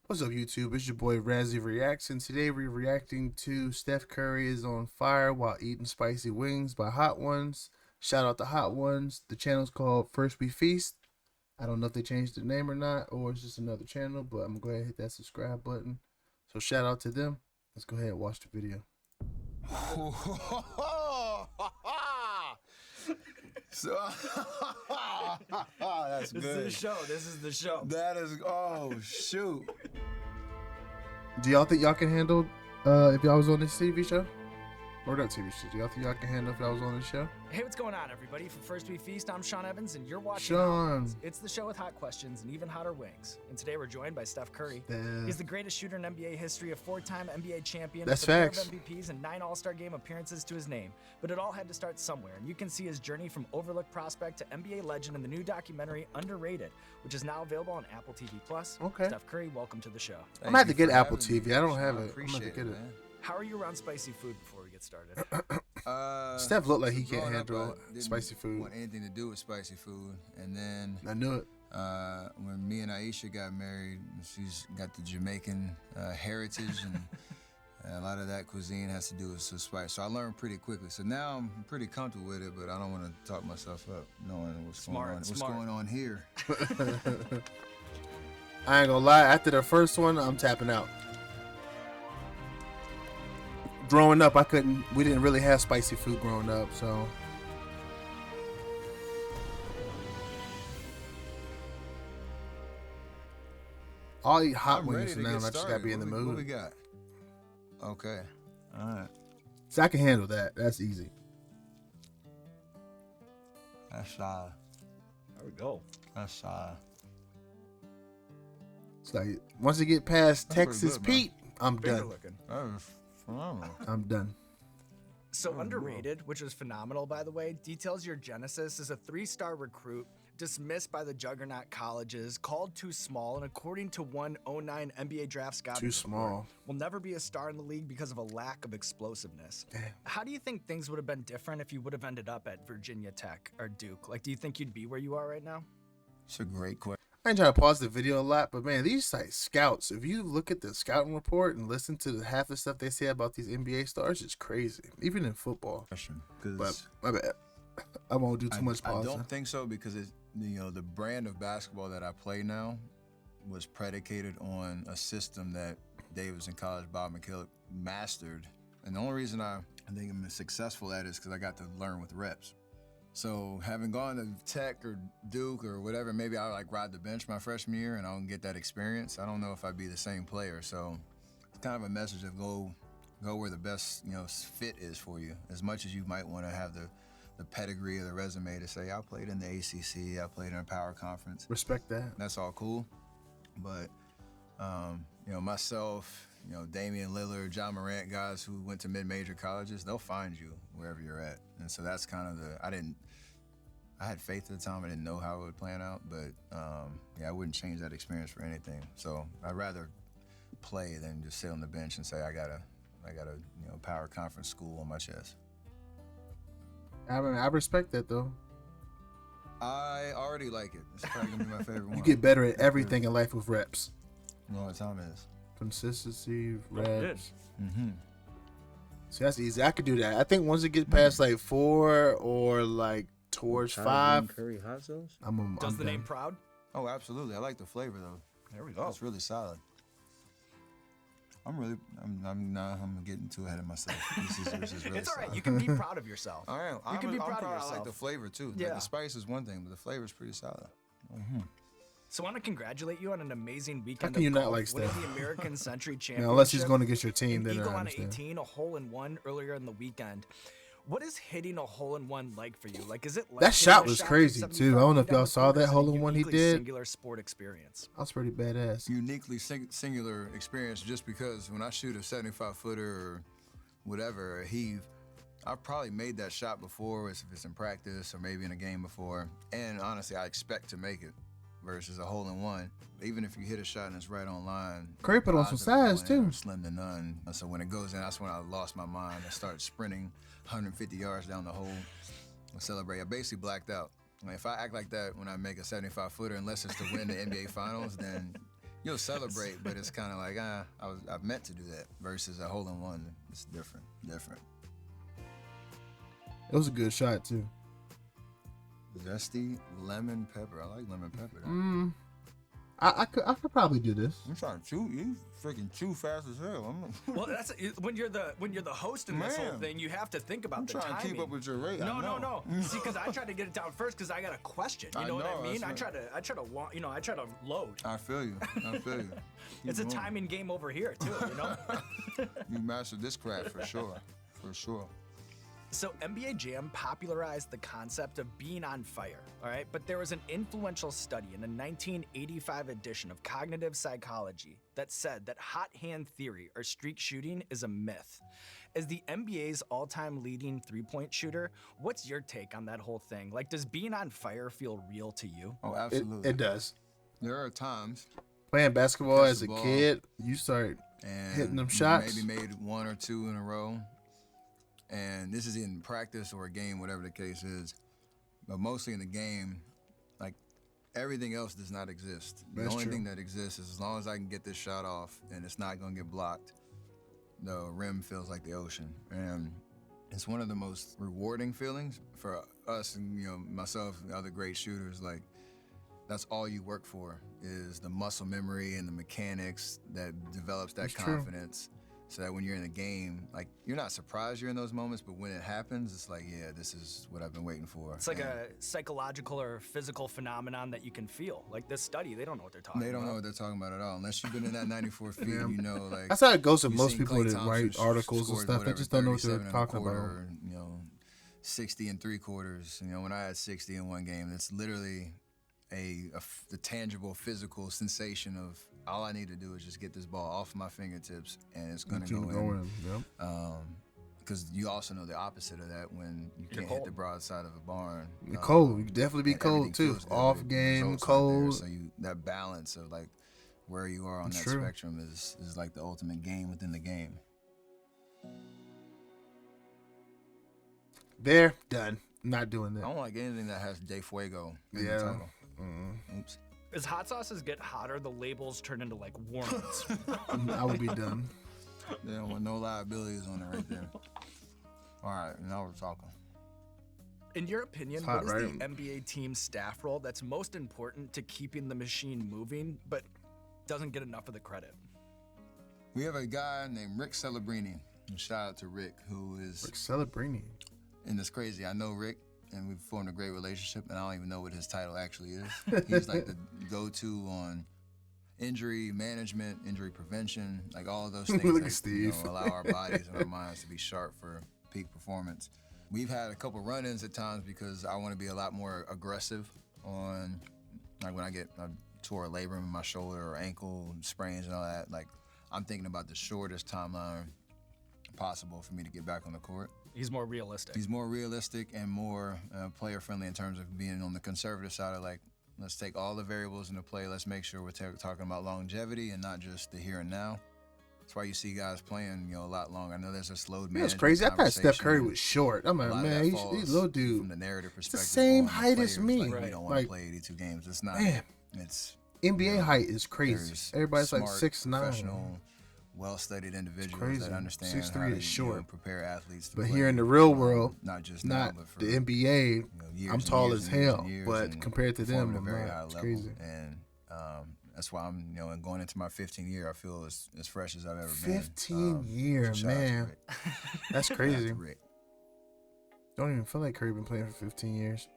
What's up, YouTube? It's your boy RaZziie Reacts, and today we're reacting to Steph Curry is on fire while eating spicy wings by Hot Ones. Shout out to Hot Ones. The channel's called First We Feast. I don't know if they changed the name or not, or it's just another channel, but I'm going to go ahead and hit that subscribe button. So shout out to them. Let's go ahead and watch the video. So that's good. This is the show. This is the show. That is, oh shoot. Do y'all think y'all can handle if y'all was on this TV show? Or not TV show. Do y'all think y'all can handle if y'all was on this show? Hey, what's going on, everybody? From First We Feast, I'm Sean Evans, and you're watching Sean. Hot Ones. It's the show with hot questions and even hotter wings. And today we're joined by Steph Curry. He's the greatest shooter in NBA history, a four-time NBA champion, That's with a pair of facts. MVPs and 9 All-Star Game appearances to his name. But it all had to start somewhere, and you can see his journey from overlooked prospect to NBA legend in the new documentary Underrated, which is now available on Apple TV+. Okay. Steph Curry, welcome to the show. I'm gonna have to Thank you get for Apple having me, TV. I don't Sean. have I it. I'm gonna have to appreciate get it. man. How are you around spicy food before we get started? Steph looked like he can't growing up, handle I didn't spicy food. want anything to do with spicy food, and then I knew it. when me and Aisha got married, she's got the Jamaican heritage, and a lot of that cuisine has to do with some spice. So I learned pretty quickly. So now I'm pretty comfortable with it, but I don't want to talk myself up knowing what's going on here. I ain't gonna lie, after the first one, I'm tapping out. Growing up, we didn't really have spicy food growing up, so. I'll eat hot I'm wings ready to now, get and I just started. gotta be in the mood. What we got? Okay. All right. So I can handle that. That's easy. That's There we go. That's It's like once you get past That's pretty Texas good, man. Pete, I'm Finger done. looking. that was phenomenal. I'm done. So Underrated, which was phenomenal, by the way, details your genesis as a 3-star recruit, dismissed by the juggernaut colleges, called too small, and according to one 09 NBA draft scouting Too report, small. will never be a star in the league because of a lack of explosiveness. Damn. How do you think things would have been different if you would have ended up at Virginia Tech or Duke? Like, do you think you'd be where you are right now? It's a great question. I ain't trying to pause the video a lot, but man, these like scouts, if you look at the scouting report and listen to the half the stuff they say about these NBA stars, it's crazy. Even in football. But my bad. I won't do too much I pausing. don't think so, because it's, the brand of basketball that I play now was predicated on a system that Davis and college Bob McKillop mastered. And the only reason I think I'm successful at it is because I got to learn with reps. So having gone to Tech or Duke or whatever, maybe I'll like ride the bench my freshman year and I don't get that experience. I don't know if I'd be the same player. So it's kind of a message of go where the best fit is for you. As much as you might want to have the pedigree or the resume to say I played in the ACC, I played in a power conference. Respect that. That's all cool, but myself, Damian Lillard, John Morant, guys who went to mid-major colleges, they'll find you wherever you're at. And so that's kind of I had faith at the time. I didn't know how it would plan out, but I wouldn't change that experience for anything. So I'd rather play than just sit on the bench and say I got a power conference school on my chest. I respect that though. I already like it. It's probably gonna be my favorite one. You get better at everything in life with reps. You know what time it is? Consistency, reps. Mm-hmm. So that's easy. I could do that. I think once it gets past like 4 or like towards 5, Curry hot sauce? I'm Does the done. name proud? Oh, absolutely. I like the flavor though. There we go. It's really solid. I'm getting too ahead of myself. This is really It's all right. solid. You can be proud of yourself. I am. You can be proud of I yourself. like the flavor too. Like, Yeah. the spice is one thing, but the flavor is pretty solid. So I want to congratulate you on an amazing weekend. can you of not golf, like winning Steph? the American Century Championship. Now, unless he's going against your team, an then eagle I on understand. 18, a hole-in-one earlier in the weekend. What is hitting a hole-in-one like for you? Like, is it like That hitting shot a was from crazy, 75 too. I don't know if feet down y'all the saw course? that Is it a hole-in-one he uniquely did. Singular sport experience. That was pretty badass. Uniquely singular experience, just because when I shoot a 75-footer or whatever, a heave, I've probably made that shot before, if it's in practice or maybe in a game before. And honestly, I expect to make it versus a hole-in-one. Even if you hit a shot and it's right on line. Curry put on some odds of it size, going in too. are slim to none. So when it goes in, that's when I lost my mind. I started sprinting 150 yards down the hole. I celebrate. I basically blacked out. If I act like that when I make a 75-footer, unless it's to win the NBA Finals, then You'll celebrate, but it's kind of like, I meant to do that versus a hole in one. It's different. It was a good shot too. Zesty lemon pepper. I like lemon pepper. I could probably do this. I'm trying to chew. You freaking chew fast as hell. Well, that's when you're the host in this whole thing. You have to think about the timing. I'm trying to keep up with your rate. No. See, because I tried to get it down first because I got a question. You know what I mean? I try to load. I feel you. It's a timing game over here too. You know. You mastered this craft for sure. For sure. So NBA Jam popularized the concept of being on fire, all right? But there was an influential study in a 1985 edition of Cognitive Psychology that said that hot hand theory or streak shooting is a myth. As the NBA's all-time leading three-point shooter, what's your take on that whole thing? Like, does being on fire feel real to you? Oh, absolutely. It does. There are times Playing basketball as a kid, you start and hitting them shots. Maybe made one or two in a row. And this is in practice or a game, whatever the case is. But mostly in the game, like everything else does not exist. The only thing that exists is as long as I can get this shot off and it's not going to get blocked, the rim feels like the ocean. And it's one of the most rewarding feelings for us and, myself and other great shooters. Like, that's all you work for is the muscle memory and the mechanics that develops that confidence. So that when you're in the game, like, you're not surprised you're in those moments, but when it happens, it's like, yeah, this is what I've been waiting for. It's like a psychological or physical phenomenon that you can feel. Like this study, they don't know what they're talking about. They don't know what they're talking about at all. Unless you've been in that 94 feet, like... That's how it goes with most people that write articles and stuff. They just don't know what they're talking about. Or, 60 and 3/4. When I had 60 in one game, it's literally the tangible physical sensation of all I need to do is just get this ball off my fingertips and it's going to go in. Because you also know the opposite of that when you can't hit the broadside of a barn. Cold. You definitely be cold too. Off game, cold. So that balance of like where you are on that spectrum is like the ultimate game within the game. There, done. Not doing that. I don't like anything that has De Fuego in the title. Oops. As hot sauces get hotter, the labels turn into like warnings. I would be done. They don't want no liabilities on it right there. All right, now we're talking. In your opinion, what is the NBA team staff role that's most important to keeping the machine moving, but doesn't get enough of the credit? We have a guy named Rick Celebrini. And shout out to Rick, who is... Rick Celebrini. And it's crazy. I know Rick, and we've formed a great relationship, and I don't even know what his title actually is. He's like the go-to on injury management, injury prevention, like all of those things that allow our bodies and our minds to be sharp for peak performance. We've had a couple run-ins at times because I want to be a lot more aggressive on, like when I get a tore a labrum in my shoulder or ankle sprains and all that, like I'm thinking about the shortest timeline possible for me to get back on the court. He's more realistic. He's more realistic and more player-friendly in terms of being on the conservative side of like, let's take all the variables into play. Let's make sure we're talking about longevity and not just the here and now. That's why you see guys playing, a lot longer. I know there's a slowed management. It's crazy. I thought Steph Curry was short. I'm like, man, he's a little dude. From the narrative perspective, it's the same height as me. Like, we don't want to play 82 games. It's not. Man, it's NBA height is crazy. Everybody's smart, like 6'9". Professional, well-studied individuals that understand 6'3" how to is short. Prepare athletes to but play, here in the real world, not just not now, but for, the NBA, I'm tall as hell. But compared to them, I'm very not. high It's level. crazy. And that's why I'm, and going into my 15th year, I feel as fresh as I've ever 15 year, man. That's crazy. Rick. Don't even feel like Curry been playing for 15 years.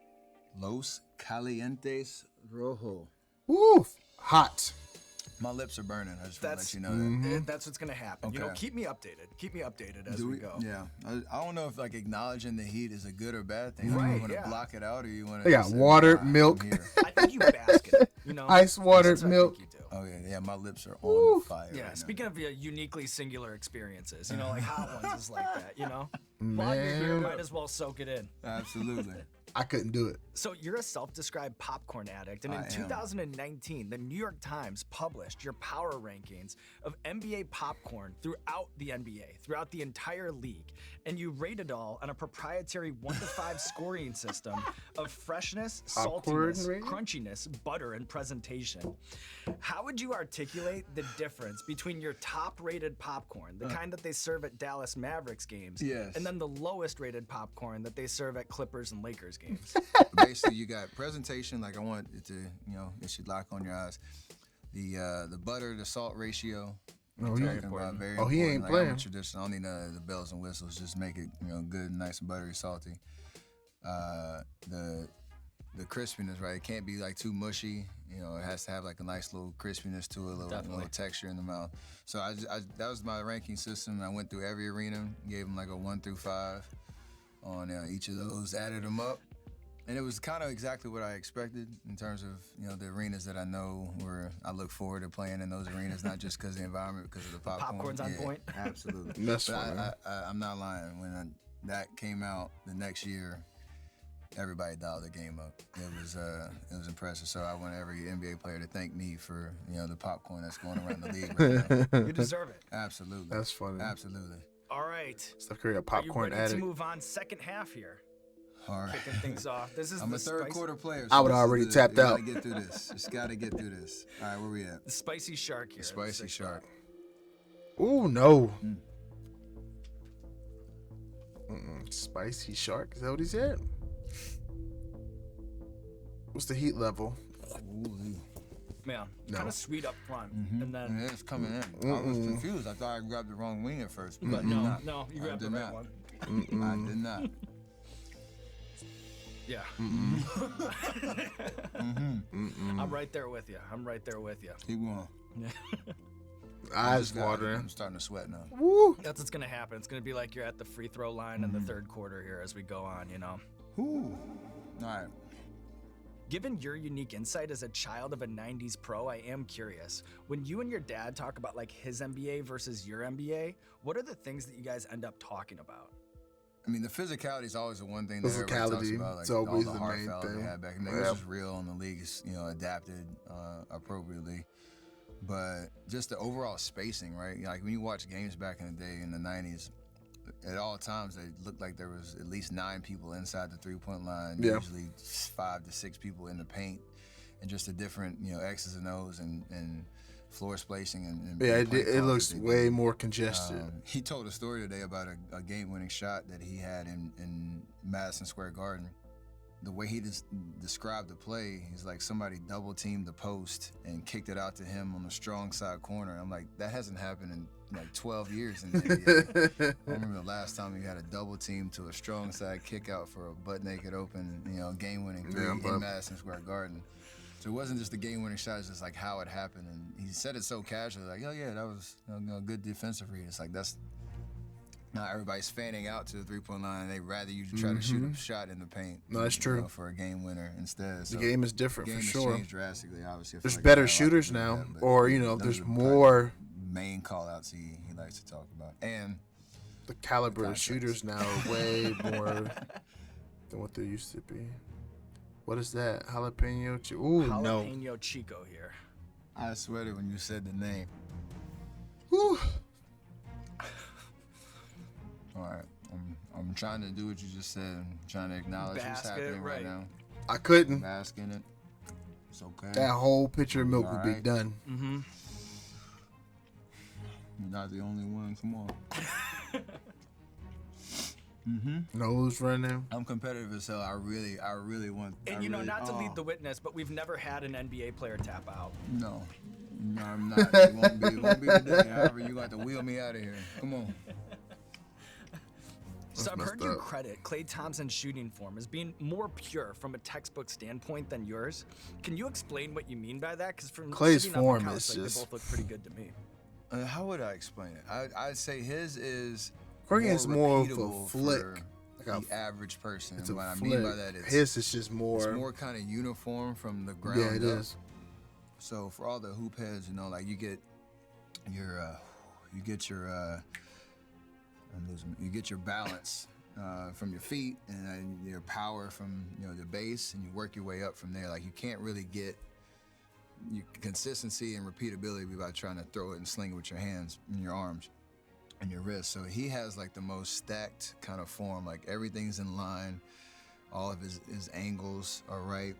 Los Calientes Rojo. Woo! Hot. My lips are burning. I just want to let you know that. That's what's going to happen. Okay. Keep me updated. Keep me updated as we go. Yeah. I don't know if like acknowledging the heat is a good or bad thing. Right, you want to block it out or you want to... They got water, milk. I think you bask in it, Ice water, milk. Oh, yeah, my lips are on fire. Yeah, right speaking of uniquely singular experiences, like hot ones is like that, While you're here, Man, might as well soak it in. Absolutely. I couldn't do it. So you're a self-described popcorn addict, and in I am. 2019, the New York Times published your power rankings of NBA popcorn throughout the NBA, throughout the entire league, and you rated all on a proprietary 1 to 5 scoring system of freshness, Popcorn saltiness, rating? crunchiness, butter, and presentation. How would you articulate the difference between your top-rated popcorn, the kind that they serve at Dallas Mavericks games, Yes. and then the lowest-rated popcorn that they serve at Clippers and Lakers games? Basically, you got presentation. Like I want it to, it should lock on your eyes. The butter, the salt ratio. Oh, Talking he, about very oh, he important. ain't Like, playing. I'm a traditional. I don't need none of the bells and whistles. Just make it, good, nice and buttery, salty. The crispiness, right? It can't be like too mushy. It has to have like a nice little crispiness to it, a little texture in the mouth. So that was my ranking system. I went through every arena, gave them like a 1 through 5 on each of those, added them up. And it was kind of exactly what I expected in terms of, the arenas that I know where I look forward to playing in those arenas, not just because of the environment, because of the popcorn. Popcorn's on point. Absolutely. That's But funny. I'm not lying. When that came out the next year, everybody dialed the game up. It was impressive. So I want every NBA player to thank me for, the popcorn that's going around the league right now. You deserve it. Absolutely. That's funny. Absolutely. All right. Steph Curry, a Are you popcorn ready addict. to move on? Second half here. All right. Kicking things off. This is I'm the a third spicy, quarter player. I would this is already tapped we out. gotta get through this. Just gotta get through this. All right, where we at? the spicy shark here. The spicy shark. Ooh, no. Spicy shark. Is that what he said? What's the heat level? Ooh, Man, No. kind of sweet up front, Mm-hmm. and then, it's coming in. I was confused. I thought I grabbed the wrong wing at first, but but I did not. no, you I grabbed the did right not. one. I did not. Yeah. Mm-hmm. I'm right there with you. I'm right there with you. Keep going. Eyes watering. I'm starting to sweat now. Woo. That's what's gonna happen. It's gonna be like you're at the free throw line in the third quarter here as we go on. Ooh. All right. Given your unique insight as a child of a 90s pro, I am curious. When you and your dad talk about like his NBA versus your NBA, what are the things that you guys end up talking about? I mean, the physicality is always the one thing that everybody talks Physicality, about. Like it's always all the the hard main fouls thing. they had back in the day, Yeah. which is real, and the league is, adapted appropriately. But just the overall spacing, right? Like when you watch games back in the day in the 90s, at all times it looked like there was at least 9 people inside the three-point line, Yeah. usually 5 to 6 people in the paint, and just the different, X's and O's and floor spacing and Yeah, play it calls looks that they way did. more congested. He told a story today about a game-winning shot that he had in Madison Square Garden. The way he described the play, he's like somebody double-teamed the post and kicked it out to him on the strong side corner. I'm like, that hasn't happened in like 12 years in the NBA. I remember the last time you had a double team to a strong side kick out for a butt-naked open, game-winning three in Madison Square Garden. So it wasn't just the game-winning shot; it's just like how it happened. And he said it so casually, like, "Oh yeah, that was a good defensive read." It's like that's not everybody's fanning out to the three-point line. They'd rather you try to shoot a shot in the paint. No, that's true. For a game winner instead. So The game is different the game for has sure. changed drastically. Obviously, I feel There's like better a lot of shooters people do now, that, but or those there's are more. Main call-outs he likes to talk about, and The caliber of Context. shooters now are way more than what there used to be. What is that? Jalapeno? Ooh, no. Jalapeno Chico here. I sweated when you said the name. Whew. All right, I'm trying to do what you just said. I'm trying to acknowledge what's Bask it, happening right right. now. I couldn't. Bask in it. It's okay. That whole pitcher of milk would be Alright. done. Mm-hmm. You're not the only one. Come on. Nose running. I'm competitive as hell. I really want. And not to lead the witness, but we've never had an NBA player tap out. No, I'm not. It won't be today. However, you got to wheel me out of here. Come on. So I've messed heard you up. credit Klay Thompson's shooting form as being more pure from a textbook standpoint than yours. Can you explain what you mean by that? Because from Klay's sitting on the form couch, is like, just- they both look pretty good to me. How would I explain it? I'd say his is Korean's more of a repeatable flick. for Like the average person. It's And a what I flick. mean by that is His is just more. it's more kind of uniform from the ground Yeah, it up. is. So for all the hoop heads, like you get your I'm losing. You get your balance from your feet and your power from the base, and you work your way up from there. Like you can't really get your consistency and repeatability by trying to throw it and sling it with your hands and your arms and your wrists. So he has like the most stacked kind of form. Like everything's in line. All of his angles are right.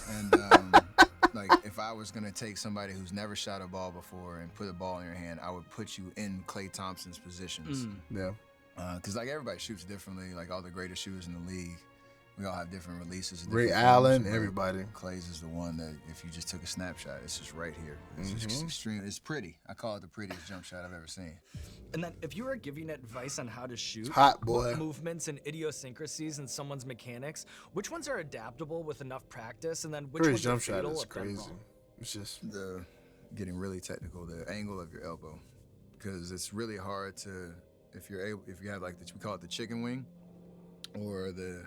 And like if I was gonna take somebody who's never shot a ball before and put a ball in your hand, I would put you in Klay Thompson's positions. Yeah. Because like everybody shoots differently. Like all the greatest shooters in the league, we all have different releases. Ray different Allen, forms. everybody. Clay's is the one that if you just took a snapshot, it's just right here. It's just extreme. It's pretty. I call it the prettiest jump shot I've ever seen. And then if you were giving advice on how to shoot, Hot boy. what movements and idiosyncrasies in someone's mechanics, which ones are adaptable with enough practice, and then which Curry's ones are jump shot fatal is if done crazy. wrong? It's just The getting really technical, the angle of your elbow, because it's really hard to if you have like we call it the chicken wing, or the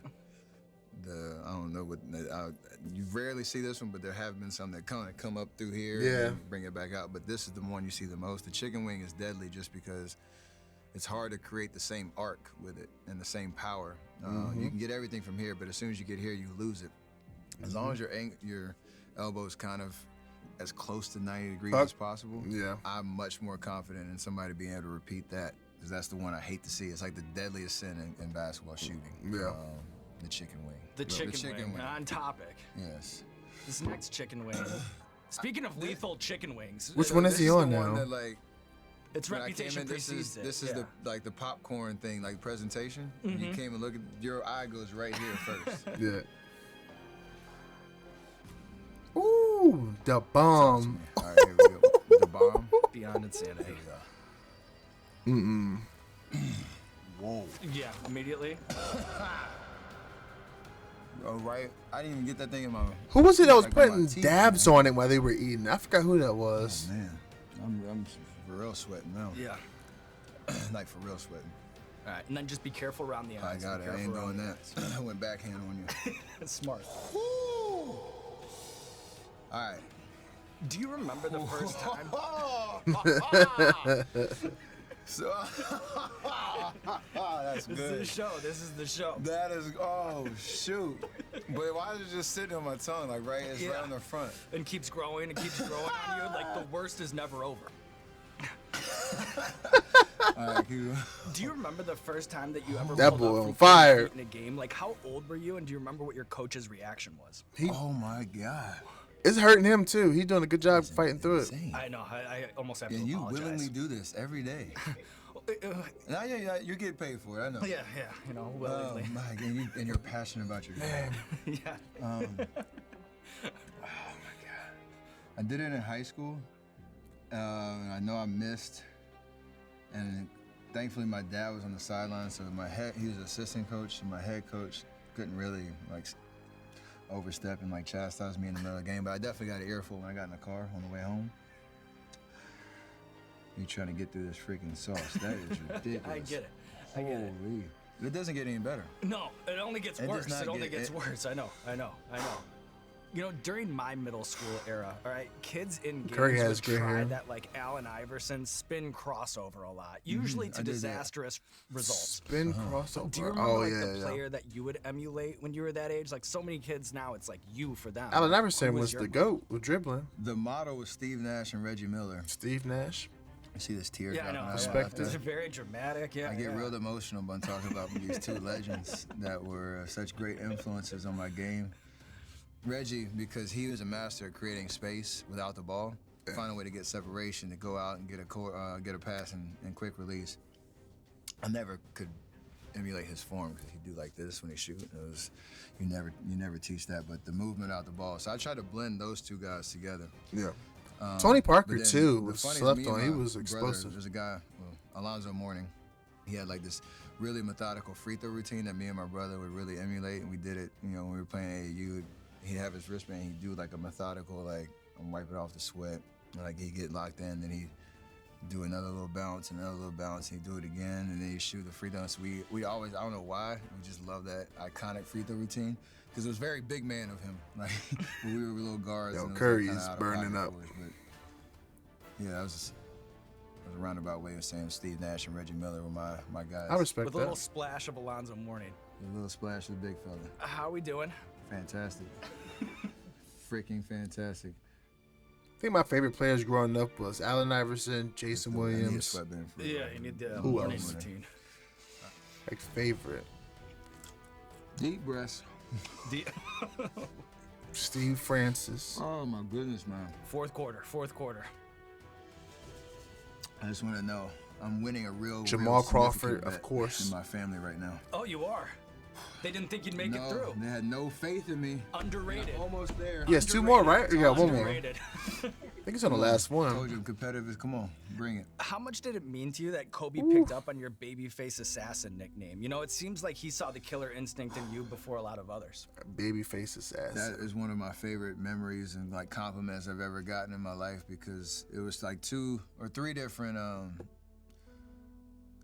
I don't know what you rarely see this one, but there have been some that kind of come up through here and bring it back out. But this is the one you see the most. The chicken wing is deadly just because it's hard to create the same arc with it and the same power. You can get everything from here, but as soon as you get here, you lose it. As long as your elbow is kind of as close to 90 degrees as possible, I'm much more confident in somebody being able to repeat that, because that's the one I hate to see. It's like the deadliest sin in basketball shooting. The chicken wing. The chicken wing. On topic. Yes. This next chicken wing. Speaking of lethal chicken wings, which one is he on now? That, like, its when I reputation came in, precedes it. This is the popcorn thing, like presentation. You came and look at your eye goes right here first. Yeah. Ooh, the bomb. All right, here we go. The bomb. Beyond insanity. Whoa. Yeah, immediately. Oh, right. I didn't even get that thing in my. Who was it that was like, my putting teeth, dabs on it while they were eating? I forgot who that was. Oh, man, I'm for real sweating now. Yeah. Like for real sweating. All right, and then just be careful around the eyes. I got it. I ain't doing that. I went backhand on you. Smart. All right. Do you remember the first time? So, that's good. This is the show. This is the show. That is, oh shoot! But why is it just sitting on my tongue, like right? It's right on the front. And keeps growing and keeps growing on you. Like the worst is never over. All right, keep going. Do you remember the first time that you ever That pulled boy up on from fire. in a game? Like how old were you, and do you remember what your coach's reaction was? Oh my God! It's hurting him too. He's doing a good job fighting through it. Insane. I know. I almost have to And you apologize. willingly do this every day. Now, yeah, you're getting paid for it. I know. Yeah, you know, willingly. Oh my God! And you're passionate about your game. Yeah. Oh my God! I did it in high school. I know I missed, and thankfully my dad was on the sideline, so he was an assistant coach, and my head coach couldn't really like overstep and like chastise me in the middle of the game. But I definitely got an earful when I got in the car on the way home. You trying to get through this freaking sauce? That is ridiculous. I get it. I get it. Holy. It doesn't get any better. No, it only gets It does worse. not It only get- gets it- worse. I know. You know, during my middle school era, all right, kids in games Curry has would gray try hair. that like Allen Iverson spin crossover a lot, usually to I did that. disastrous results. Spin crossover. Do you remember Oh like yeah, the yeah. player that you would emulate when you were that age? Like so many kids now, it's like you for them. Allen Like, Iverson who was your the model? GOAT with dribbling. The model was Steve Nash and Reggie Miller. Steve Nash. You see this tear Yeah, I dropping know. out Respect after that. It's very dramatic. Yeah, I get yeah. real emotional when talking about these two legends that were such great influences on my game. Reggie, because he was a master at creating space without the ball, find a way to get separation, to go out and get a pass and quick release. I never could emulate his form because he'd do like this when he shoot. It was you never teach that, but the movement out the ball. So I tried to blend those two guys together. Yeah. Tony Parker But then too the was funny is slept me and on. He my was brother, explosive. There's a guy, Alonzo Mourning. He had like this really methodical free throw routine that me and my brother would really emulate, and we did it. You know, when we were playing AAU, he'd have his wristband. He'd do like a methodical, like wipe it off the sweat. Like he'd get locked in, then he'd do another little bounce, another little bounce. He'd do it again, and then he'd shoot the free throw. So we always, I don't know why, we just love that iconic free throw routine. Because it was very big man of him. Like when we were little guards. Yo, and it was, Curry like, kinda is out of burning pocket up. for us, but yeah, that was was a roundabout way of saying Steve Nash and Reggie Miller were my guys. I respect With a that. little splash of Alonzo Mourning. A little splash of the big fella. How we doing? Fantastic. Freaking fantastic. I think my favorite players growing up was Allen Iverson, Jason Williams. Yeah, you need the Who morning else? routine. Like favorite. Deep breaths. Steve Francis. Oh my goodness, man. Fourth quarter. I just want to know, I'm winning a real Jamal Crawford, significant of bet course. in my family right now. Oh, you are? They didn't think you'd make it through. They had no faith in me. Underrated. Almost there. Yes, two more, right? You got one more. I Underrated. think it's on the last Told one. you I'm competitive. Come on, bring it. How much did it mean to you that Kobe picked up on your babyface assassin nickname? You know, it seems like he saw the killer instinct in you before a lot of others. Babyface assassin. That is one of my favorite memories and like compliments I've ever gotten in my life, because it was like 2 or 3 different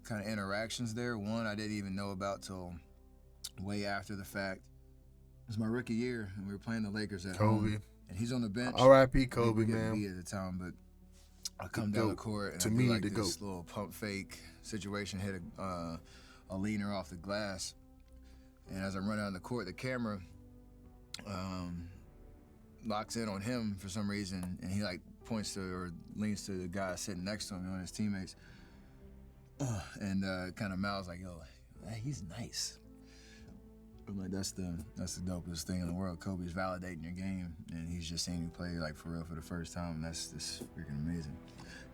kind of interactions there. One I didn't even know about till way after the fact. It was my rookie year, and we were playing the Lakers at Kobe. home, and he's on the bench. R.I.P. I think Kobe, we get a man. B at the time, but I come The down the GOAT. court and To I do me, like the this GOAT. little pump fake situation, hit a leaner off the glass, and as I run down the court, the camera locks in on him for some reason, and he like points to or leans to the guy sitting next to him, one of his teammates, and kind of mouths like, "Yo, he's nice." I'm like, that's the dopest thing in the world. Kobe's validating your game, and he's just seeing you play like for real for the first time. And that's freaking amazing.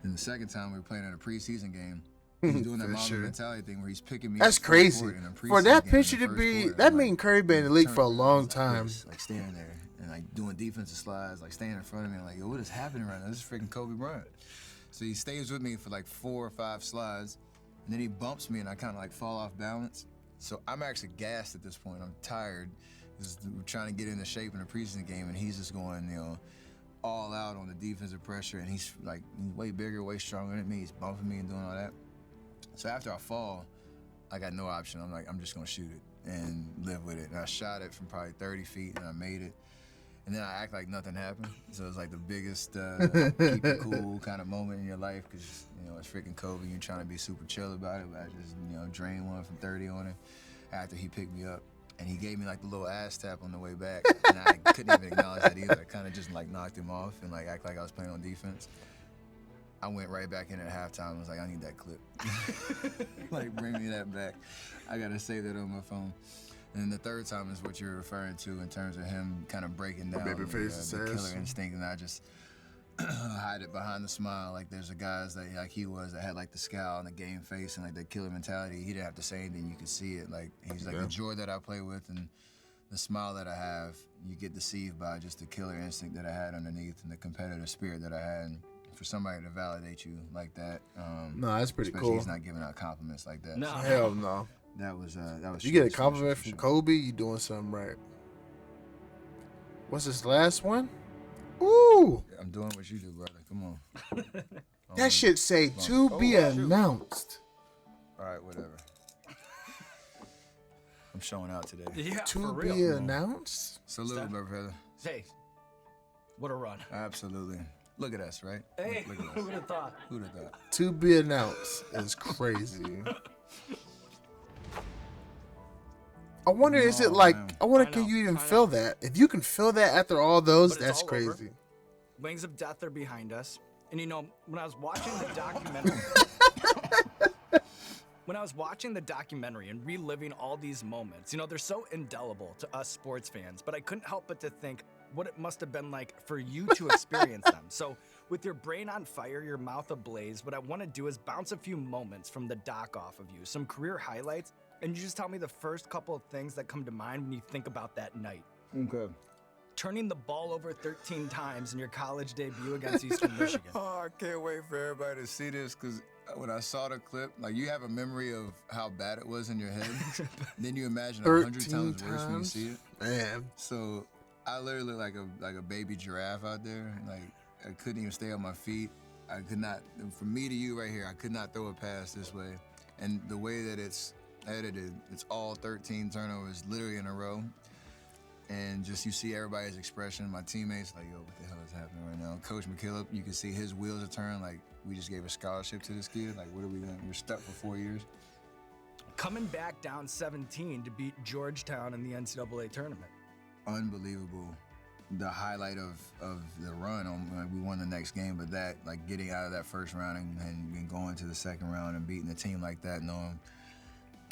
And the second time we were playing in a preseason game, he's doing that For Mamba sure. mentality thing where he's picking me. That's up full court crazy. in a For preseason that game in picture the to first be, quarter. that I'm mean like, Curry been in the league for a turning long like time. this, like standing there and like doing defensive slides, like staying in front of me. I'm like, yo, what is happening right now? This is freaking Kobe Bryant. So he stays with me for like 4 or 5 slides, and then he bumps me, and I kind of like fall off balance. So I'm actually gassed at this point. I'm tired. We're trying to get into shape in a preseason game, and he's just going, all out on the defensive pressure, and he's like way bigger, way stronger than me. He's bumping me and doing all that. So after I fall, I got no option. I'm like, I'm just gonna shoot it and live with it. And I shot it from probably 30 feet, and I made it. And then I act like nothing happened. So it's like the biggest keep it cool kind of moment in your life, because it's freaking Kobe. You're trying to be super chill about it, but I just drained one from 30 on it after he picked me up. And he gave me like the little ass tap on the way back, and I couldn't even acknowledge that either. I kind of just like knocked him off and like act like I was playing on defense. I went right back in at halftime and was like, I need that clip. Like, bring me that back. I gotta save that on my phone. And then the third time is what you're referring to in terms of him kind of breaking down the killer instinct, and I just hide it behind the smile. Like there's a guys that like he was that had like the scowl and the game face and like the killer mentality. He didn't have to say anything, you could see it. Like he's like the joy that I play with and the smile that I have, you get deceived by just the killer instinct that I had underneath and the competitive spirit that I had. And for somebody to validate you like that, No, that's pretty especially cool. he's not giving out compliments like that. No. So Hell no. that was You get a huge for compliment sure. from Kobe, you doing something right. What's this last one? Ooh, I'm doing what you do, brother. Come on. that shit say to be announced. All right, whatever. I'm showing out today. Yeah, To for be real. announced. Salute, Steph? my brother. Hey, what a run. Absolutely. Look at us, right? Hey, Look at who us. would have thought? Who'd have thought? To be announced is crazy. I wonder, is it Oh, like, man. I wonder, I can know, you even I feel know. that? If you can feel that after all those, But it's that's all over. crazy. Wings of Death are behind us. And when I was watching the documentary, and reliving all these moments, they're so indelible to us sports fans, but I couldn't help but to think what it must have been like for you to experience them. So with your brain on fire, your mouth ablaze, what I want to do is bounce a few moments from the doc off of you, some career highlights, and you just tell me the first couple of things that come to mind when you think about that night. Okay. Turning the ball over 13 times in your college debut against Eastern Michigan. Oh, I can't wait for everybody to see this, because when I saw the clip, like you have a memory of how bad it was in your head. Then you imagine 100 13 times worse when you times? see it. Man, So I literally look like a baby giraffe out there. Like I couldn't even stay on my feet. I could not, from me to you right here, I could not throw a pass this way. And the way that it's edited, it's all 13 turnovers literally in a row. And just you see everybody's expression. My teammates like, yo, what the hell is happening right now? Coach McKillop, you can see his wheels are turning. Like, we just gave a scholarship to this kid. Like, what are we doing? We're stuck for 4 years. Coming back down 17 to beat Georgetown in the NCAA tournament. Unbelievable. The highlight of the run, we won the next game, but that, like, getting out of that first round and going to the second round and beating a team like that, knowing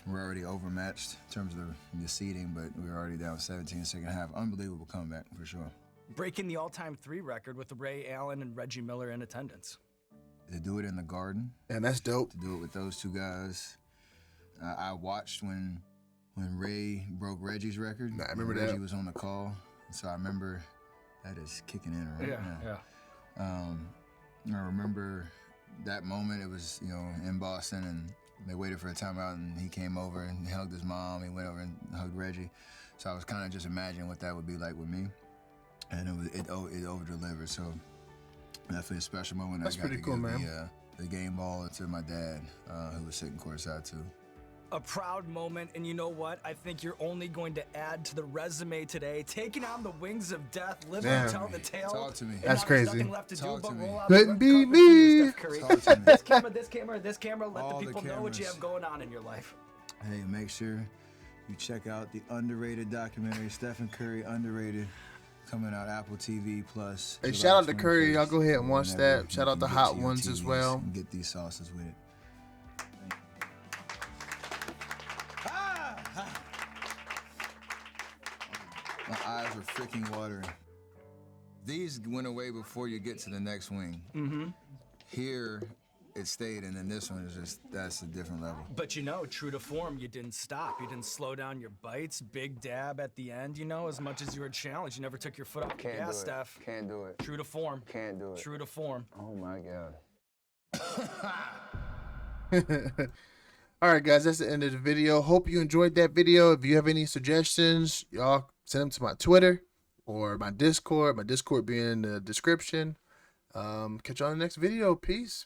we're already overmatched in terms of the seeding, but we were already down 17 in the second half. Unbelievable comeback, for sure. Breaking the all-time 3 record with Ray Allen and Reggie Miller in attendance. To do it in the Garden. And that's dope. To do it with those two guys. I watched when Ray broke Reggie's record. I remember Reggie that. was on the call, so I remember that is kicking in right now. I remember that moment. It was, in Boston, and they waited for a timeout, and he came over and he hugged his mom. He went over and hugged Reggie. So I was kind of just imagining what that would be like with me, and it over-delivered. So definitely a special moment. That's I got pretty to cool, give man. the game ball to my dad, who was sitting courtside too. A proud moment, and you know what? I think you're only going to add to the resume today. Taking on the wings of death, live Damn. and tell the tale. Talk to me. And That's now there's crazy. Nothing left to Talk do to but me. roll out Couldn't the red be carpet for you, me. Steph Curry. Talk to me. This camera. Let All the the people know what you cameras. have going on in your life. Hey, make sure you check out the underrated documentary, Stephen Curry Underrated, coming out Apple TV Plus. Hey, July shout out to Curry. 21st. Y'all go ahead and watch Whenever that. Shout you out can to get Hot to your Ones as TVs well. and get these sauces with it. My eyes were freaking watering. These went away before you get to the next wing. Mm-hmm. Here, it stayed, and then this one is that's a different level. But true to form, you didn't stop. You didn't slow down your bites. Big dab at the end, as much as you were challenged. You never took your foot off the gas, Steph. Can't do it. True to form. Can't do it. True to form. Oh my God. All right, guys, that's the end of the video. Hope you enjoyed that video. If you have any suggestions, y'all send them to my Twitter or my Discord. My Discord being in the description. Catch you on the next video. Peace.